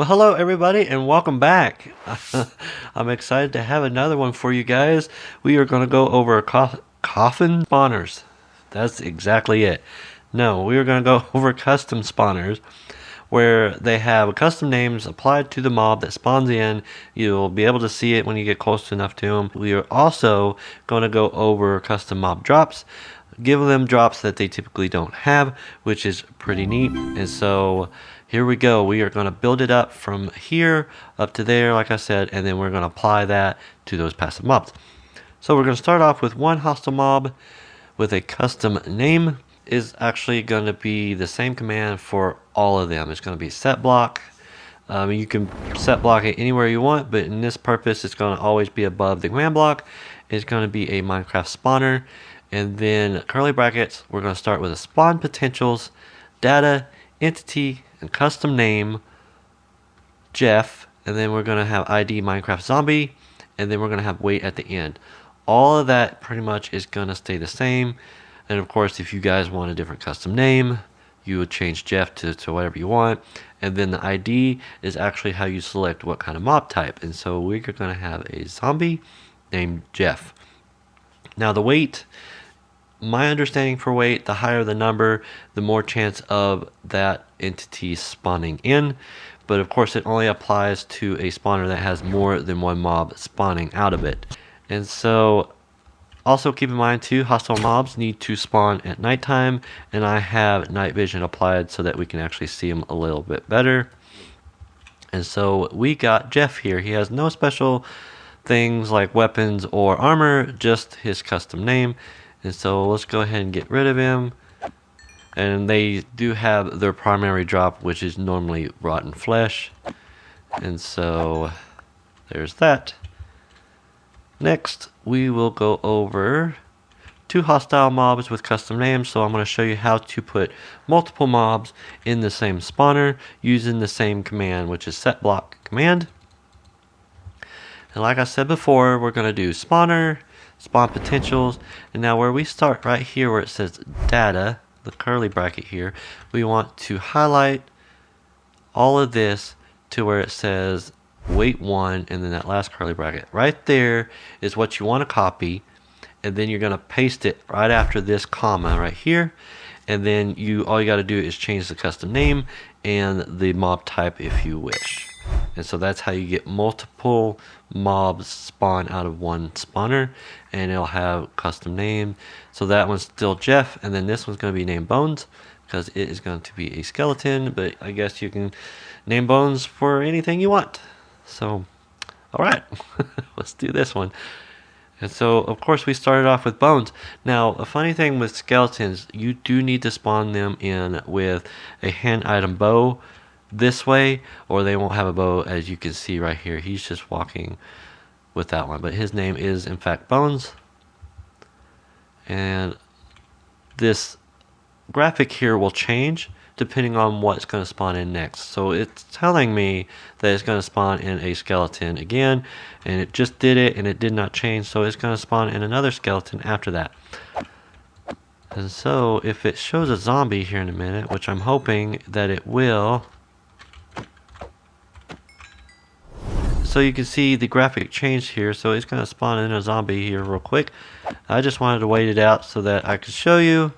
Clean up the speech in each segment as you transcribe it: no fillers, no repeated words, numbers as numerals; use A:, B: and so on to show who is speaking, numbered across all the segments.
A: Well, hello everybody and welcome back. I'm excited to have another one for you guys. We are going to go over coffin spawners. That's exactly it. No, we are going to go over custom spawners where they have custom names applied to the mob that spawns in. You'll be able to see it when you get close enough to them. We are also going to go over custom mob drops, give them drops that they typically don't have, which is pretty neat. And so here we go. We are going to build it up from here up to there, like I said, and then we're going to apply that to those passive mobs. So we're going to start off with one hostile mob with a custom name. Is actually going to be the same command for all of them. It's going to be set block. You can set block it anywhere you want, but in this purpose, it's going to always be above the command block. It's going to be a Minecraft spawner. And then curly brackets, we're going to start with a spawn potentials, data, entity, and custom name, Jeff, and then we're going to have ID Minecraft zombie, and then we're going to have wait at the end. All of that pretty much is going to stay the same. And of course, if you guys want a different custom name, you would change Jeff to whatever you want. And then the ID is actually how you select what kind of mob type. And so we're going to have a zombie named Jeff. Now the wait, my understanding for wait, the higher the number, the more chance of that entity spawning in. But of course, it only applies to a spawner that has more than one mob spawning out of it. And so also keep in mind too, hostile mobs need to spawn at nighttime, and I have night vision applied so that we can actually see them a little bit better. And so we got Jeff here. He has no special things like weapons or armor, just his custom name. And so let's go ahead and get rid of him. And they do have their primary drop, which is normally rotten flesh. And so there's that. Next, we will go over two hostile mobs with custom names. So I'm going to show you how to put multiple mobs in the same spawner using the same command, which is set block command. And like I said before, we're going to do spawner, spawn potentials, and now where we start right here where it says data, the curly bracket here, we want to highlight all of this to where it says wait 1, and then that last curly bracket right there is what you want to copy, and then you're going to paste it right after this comma right here, and then all you got to do is change the custom name and the mob type if you wish. And so that's how you get multiple mobs spawn out of one spawner, and it'll have custom name. So that one's still Jeff, and then this one's going to be named Bones because it is going to be a skeleton, but I guess you can name Bones for anything you want. So, all right, let's do this one. And so, of course, we started off with Bones. Now, a funny thing with skeletons, you do need to spawn them in with a hand item bow this way, or they won't have a bow, as you can see right here. He's just walking with that one, but his name is, in fact, Bones. And this graphic here will change depending on what's going to spawn in next. So it's telling me that it's going to spawn in a skeleton again, and it just did it and it did not change, so it's going to spawn in another skeleton after that. And so if it shows a zombie here in a minute, which I'm hoping that it will, so you can see the graphic changed here, so it's going to spawn in a zombie here real quick. I just wanted to wait it out so that I could show you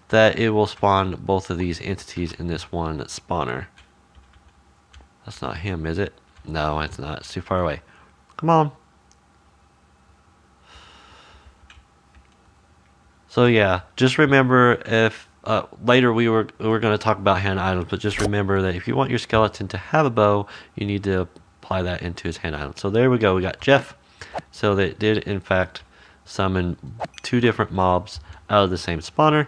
A: that it will spawn both of these entities in this one spawner. That's not him, is it? No, it's not. It's too far away. Come on. So yeah, just remember if later we're going to talk about hand items, but just remember that if you want your skeleton to have a bow, you need to apply that into his hand item. So there we go. We got Jeff. So they did in fact summon two different mobs out of the same spawner.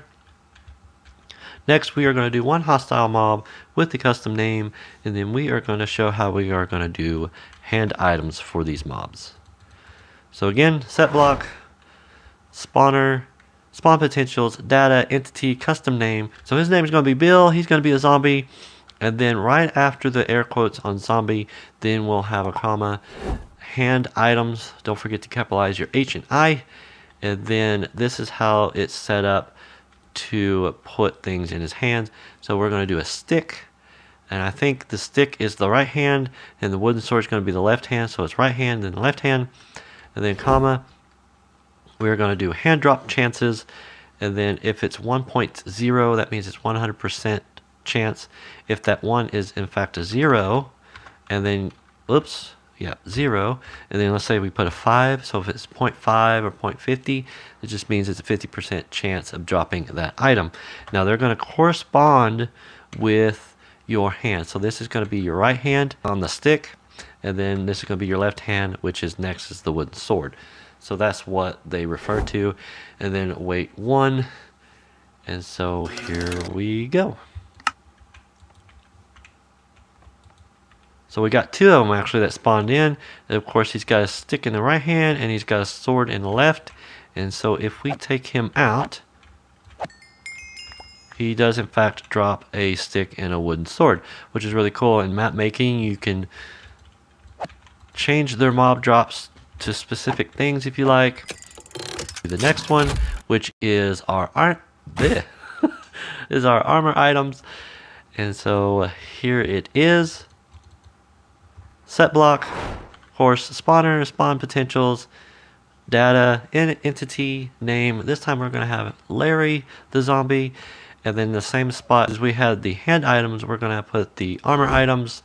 A: Next, we are going to do one hostile mob with the custom name, and then we are going to show how we are going to do hand items for these mobs. So again, set block, spawner, spawn potentials, data, entity, custom name. So his name is going to be Bill. He's going to be a zombie. And then right after the air quotes on zombie, then we'll have a comma, hand items. Don't forget to capitalize your H and I. And then this is how it's set up to put things in his hands. So we're going to do a stick, And I think the stick is the right hand, and the wooden sword is going to be the left hand. So it's right hand and left hand, and then comma. We're going to do hand drop chances, and then if it's 1.0, that means it's 100% chance. If that 1 is in fact a 0, and then, oops, yeah, 0, and then let's say we put a 5, so if it's 0.5 or 0.50, it just means it's a 50% chance of dropping that item. Now they're going to correspond with your hand. So this is going to be your right hand on the stick, and then this is going to be your left hand, which is next is the wooden sword. So that's what they refer to. And then weight 1. And so here we go. So we got 2 of them actually that spawned in. And of course he's got a stick in the right hand and he's got a sword in the left. And so if we take him out, he does in fact drop a stick and a wooden sword, which is really cool. In map making, you can change their mob drops to specific things if you like. The next one, which is our is our armor items. And so here it is. Set block, horse, spawner, spawn potentials, data, entity, name. This time we're going to have Larry the zombie. And then the same spot as we had the hand items, we're going to put the armor items.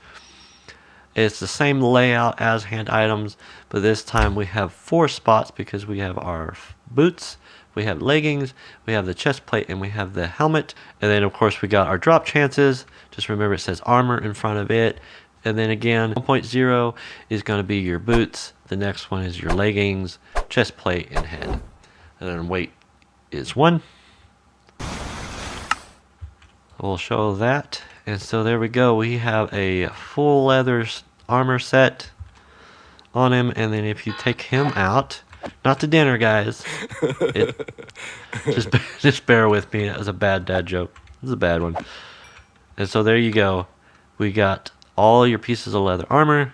A: It's the same layout as hand items, but this time we have 4 spots because we have our boots, we have leggings, we have the chest plate, and we have the helmet. And then of course we got our drop chances. Just remember it says armor in front of it. And then again, 1.0 is going to be your boots. The next one is your leggings, chest plate, and head. And then weight is 1. We'll show that. And so there we go. We have a full leather armor set on him. And then if you take him out, not to dinner, guys. Just bear with me. It was a bad dad joke. It was a bad one. And so there you go. We got all your pieces of leather armor.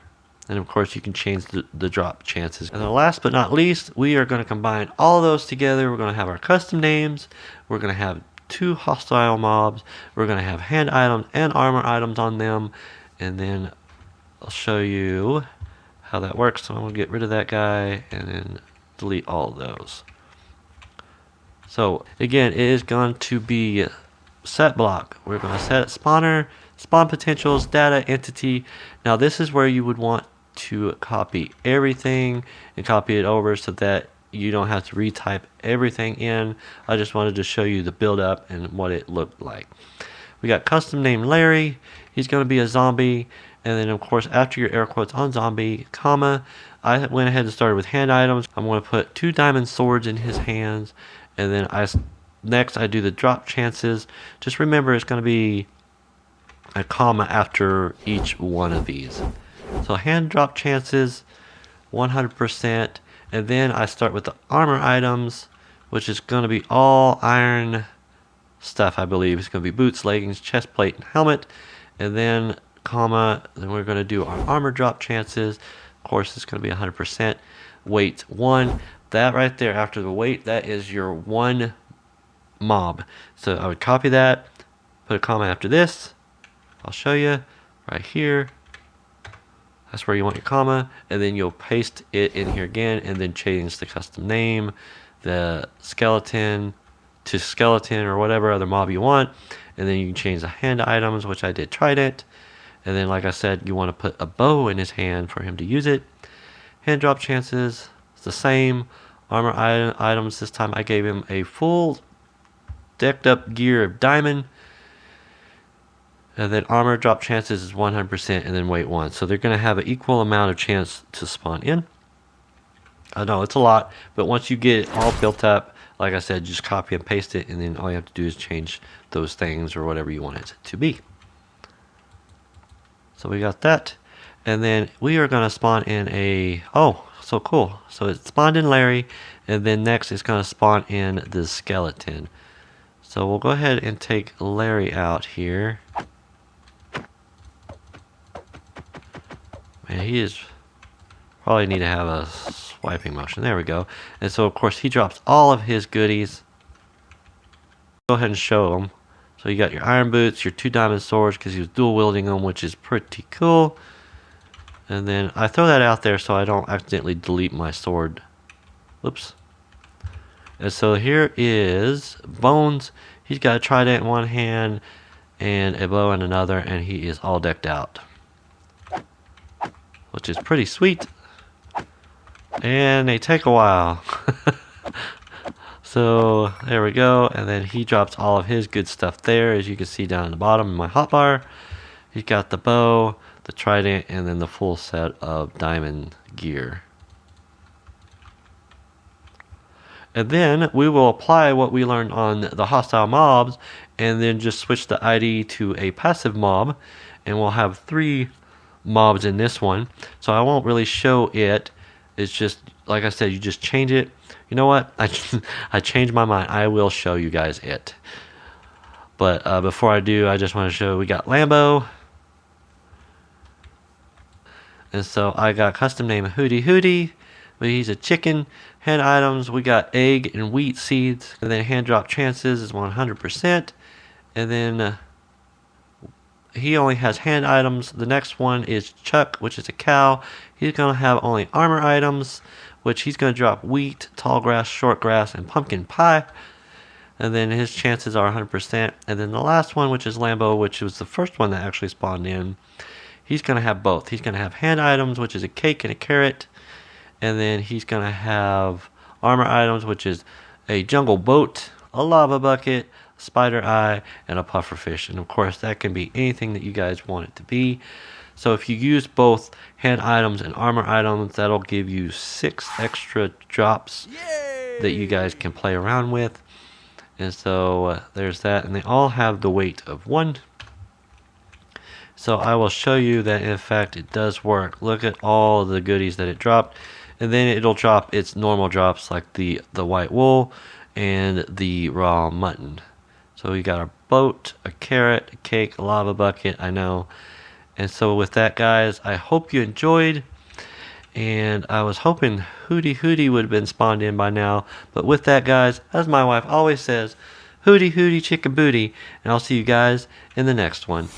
A: And of course you can change the drop chances. And then last but not least, we are going to combine all those together. We're going to have our custom names. We're going to have 2 hostile mobs. We're going to have hand items and armor items on them. And then I'll show you how that works. So I'm going to get rid of that guy and then delete all of those. So again, it is going to be set block. We're going to set spawner, spawn potentials, data, entity. Now this is where you would want to copy everything and copy it over so that you don't have to retype everything in. I just wanted to show you the build up and what it looked like. We got custom name Larry. He's going to be a zombie. And then of course after your air quotes on zombie, comma, I went ahead and started with hand items. I'm going to put 2 diamond swords in his hands. And then next I do the drop chances. Just remember it's going to be a comma after each one of these. So hand drop chances, 100%. And then I start with the armor items, which is going to be all iron stuff, I believe. It's going to be boots, leggings, chest plate, and helmet. And then, comma, then we're going to do our armor drop chances. Of course, it's going to be 100%. Weight 1. That right there, after the weight, that is your 1 mob. So I would copy that, put a comma after this. I'll show you right here. That's where you want your comma, and then you'll paste it in here again, and then change the custom name, the skeleton to skeleton or whatever other mob you want, and then you can change the hand items, which I did trident, and then like I said, you want to put a bow in his hand for him to use it. Hand drop chances, it's the same. Armor items, this time I gave him a full decked up gear of diamond. And then armor drop chances is 100%, and then weight 1. So they're going to have an equal amount of chance to spawn in. I know it's a lot, but once you get it all built up, like I said, just copy and paste it, and then all you have to do is change those things or whatever you want it to be. So we got that. And then we are going to spawn in a... Oh, so cool. So it spawned in Larry, and then next it's going to spawn in the skeleton. So we'll go ahead and take Larry out here. Man, he is probably need to have a swiping motion. There we go. And so of course he drops all of his goodies. Go ahead and show them. So you got your iron boots, your 2 diamond swords, because he was dual wielding them, which is pretty cool. And then I throw that out there so I don't accidentally delete my sword. Whoops. And so here is Bones. He's got a trident in one hand and a bow in another, and he is all decked out, which is pretty sweet. And they take a while. So there we go, and then he drops all of his good stuff there, as you can see down at the bottom in my hotbar. He's got the bow, the trident, and then the full set of diamond gear. And then we will apply what we learned on the hostile mobs, and then just switch the ID to a passive mob, and we'll have 3 mobs in this one. So I won't really show it. It's just, like I said, you just change it. You know what? I changed my mind. I will show you guys it. But before I do, I just want to show we got Lambo. And so I got custom name Hootie Hootie. But he's a chicken. Hand items, we got egg and wheat seeds. And then hand drop chances is 100%. And then he only has hand items. The next one is Chuck, which is a cow. He's going to have only armor items, which he's going to drop wheat, tall grass, short grass, and pumpkin pie. And then his chances are 100%. And then the last one, which is Lambo, which was the first one that actually spawned in, he's going to have both. He's going to have hand items, which is a cake and a carrot. And then he's going to have armor items, which is a jungle boat, a lava bucket, spider eye, and a pufferfish. And of course, that can be anything that you guys want it to be. So if you use both hand items and armor items, that'll give you 6 extra drops that you guys can play around with. And so there's that. And they all have the weight of 1. So I will show you that, in fact, it does work. Look at all the goodies that it dropped. And then it'll drop its normal drops, like the white wool and the raw mutton. So we got a boat, a carrot, a cake, a lava bucket, I know. And so with that, guys, I hope you enjoyed. And I was hoping Hootie Hootie would have been spawned in by now. But with that, guys, as my wife always says, Hootie Hootie chicken booty. And I'll see you guys in the next one.